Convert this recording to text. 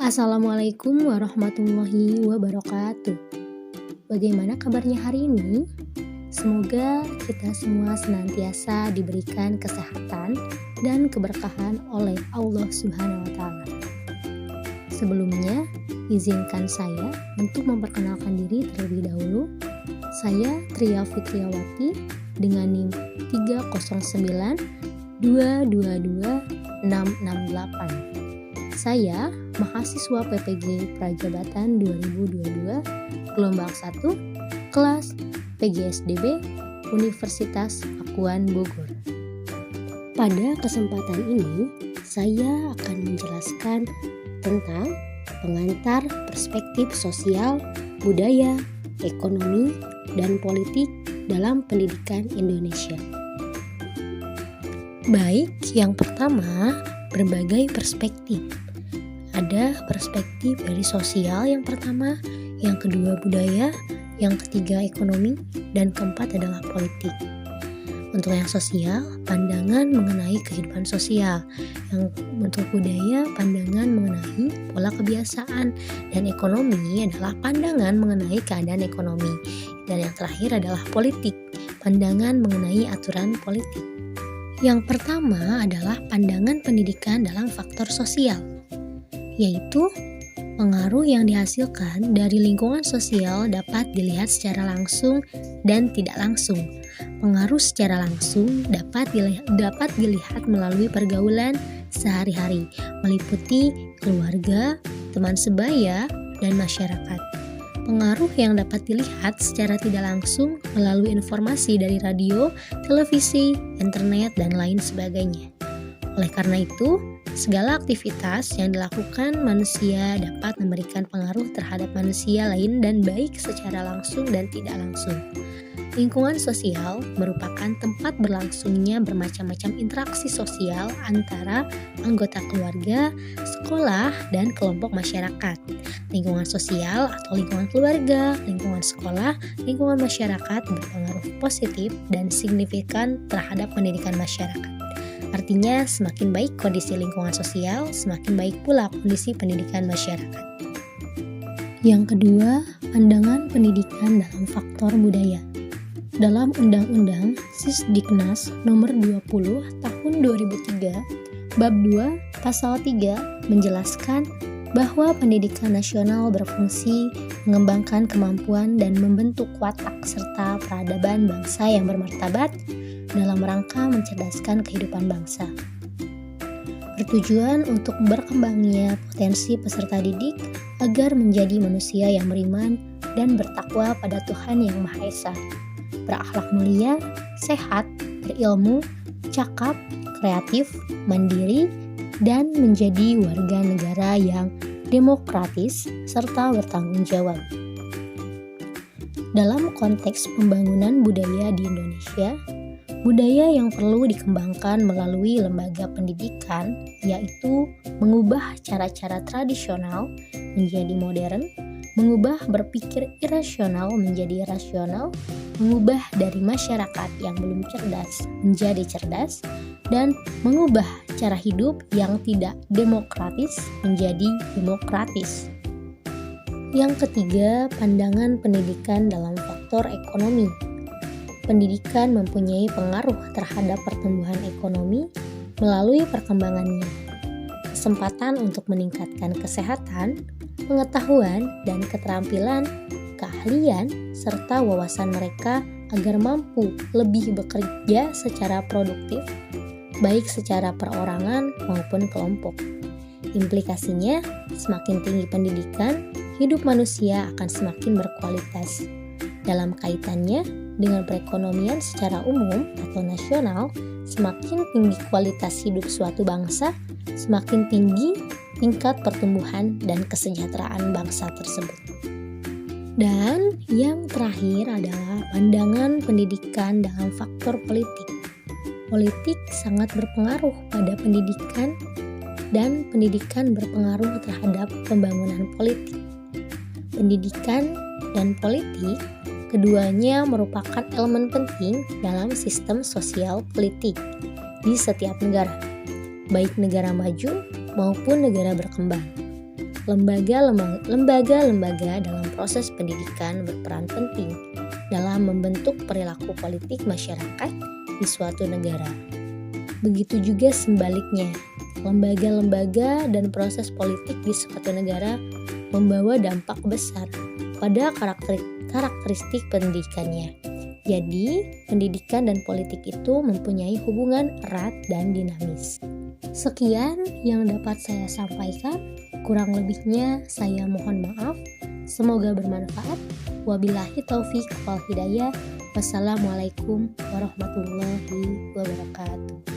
Assalamualaikum warahmatullahi wabarakatuh. Bagaimana kabarnya hari ini? Semoga kita semua senantiasa diberikan kesehatan dan keberkahan oleh Allah Subhanahu wa Ta'ala. Sebelumnya, izinkan saya untuk memperkenalkan diri terlebih dahulu. Saya Tria Fitriawati dengan NIM 309 222 668. Saya mahasiswa PPG Prajabatan 2022 gelombang 1 kelas PGSDB Universitas Pakuan Bogor. Pada kesempatan ini saya akan menjelaskan tentang pengantar perspektif sosial, budaya, ekonomi, dan politik dalam pendidikan Indonesia. Baik, yang pertama, berbagai perspektif. Ada perspektif dari sosial yang pertama, yang kedua budaya, yang ketiga ekonomi, dan keempat adalah politik. Untuk yang sosial, pandangan mengenai kehidupan sosial. Yang untuk budaya, pandangan mengenai pola kebiasaan. Dan ekonomi adalah pandangan mengenai keadaan ekonomi. Dan yang terakhir adalah politik, pandangan mengenai aturan politik. Yang pertama adalah pandangan pendidikan dalam faktor sosial, yaitu pengaruh yang dihasilkan dari lingkungan sosial dapat dilihat secara langsung dan tidak langsung. Pengaruh secara langsung dapat dilihat melalui pergaulan sehari-hari, meliputi keluarga, teman sebaya, dan masyarakat. Pengaruh yang dapat dilihat secara tidak langsung melalui informasi dari radio, televisi, internet, dan lain sebagainya. Oleh karena itu, segala aktivitas yang dilakukan manusia dapat memberikan pengaruh terhadap manusia lain dan baik secara langsung dan tidak langsung. Lingkungan sosial merupakan tempat berlangsungnya bermacam-macam interaksi sosial antara anggota keluarga, sekolah, dan kelompok masyarakat. Lingkungan sosial atau lingkungan keluarga, lingkungan sekolah, lingkungan masyarakat berpengaruh positif dan signifikan terhadap pendidikan masyarakat. Artinya, semakin baik kondisi lingkungan sosial, semakin baik pula kondisi pendidikan masyarakat. Yang kedua, pandangan pendidikan dalam faktor budaya. Dalam Undang-Undang Sisdiknas Nomor 20 Tahun 2003, Bab 2, Pasal 3 menjelaskan bahwa pendidikan nasional berfungsi mengembangkan kemampuan dan membentuk watak serta peradaban bangsa yang bermartabat dalam rangka mencerdaskan kehidupan bangsa. Bertujuan untuk berkembangnya potensi peserta didik agar menjadi manusia yang beriman dan bertakwa pada Tuhan Yang Maha Esa, berakhlak mulia, sehat, berilmu, cakap, kreatif, mandiri, dan menjadi warga negara yang demokratis serta bertanggung jawab. Dalam konteks pembangunan budaya di Indonesia, budaya yang perlu dikembangkan melalui lembaga pendidikan yaitu mengubah cara-cara tradisional menjadi modern, mengubah berpikir irasional menjadi rasional, mengubah dari masyarakat yang belum cerdas menjadi cerdas, dan mengubah cara hidup yang tidak demokratis menjadi demokratis. Yang ketiga, pandangan pendidikan dalam faktor ekonomi. Pendidikan mempunyai pengaruh terhadap pertumbuhan ekonomi melalui perkembangannya, kesempatan untuk meningkatkan kesehatan, pengetahuan, dan keterampilan, keahlian, serta wawasan mereka agar mampu lebih bekerja secara produktif, baik secara perorangan maupun kelompok. Implikasinya, semakin tinggi pendidikan, hidup manusia akan semakin berkualitas. Dalam kaitannya dengan perekonomian secara umum atau nasional, semakin tinggi kualitas hidup suatu bangsa, semakin tinggi tingkat pertumbuhan dan kesejahteraan bangsa tersebut. Dan yang terakhir adalah pandangan pendidikan dalam faktor politik. Politik sangat berpengaruh pada pendidikan dan pendidikan berpengaruh terhadap pembangunan politik. Pendidikan dan politik keduanya merupakan elemen penting dalam sistem sosial politik di setiap negara, baik negara maju maupun negara berkembang. Lembaga-lembaga dalam proses pendidikan berperan penting dalam membentuk perilaku politik masyarakat di suatu negara. Begitu juga sebaliknya, lembaga-lembaga dan proses politik di suatu negara membawa dampak besar pada karakteristik pendidikannya. Jadi, pendidikan dan politik itu mempunyai hubungan erat dan dinamis. Sekian yang dapat saya sampaikan. Kurang lebihnya saya mohon maaf. Semoga bermanfaat. Wabillahi taufiq wal hidayah. Wassalamualaikum warahmatullahi wabarakatuh.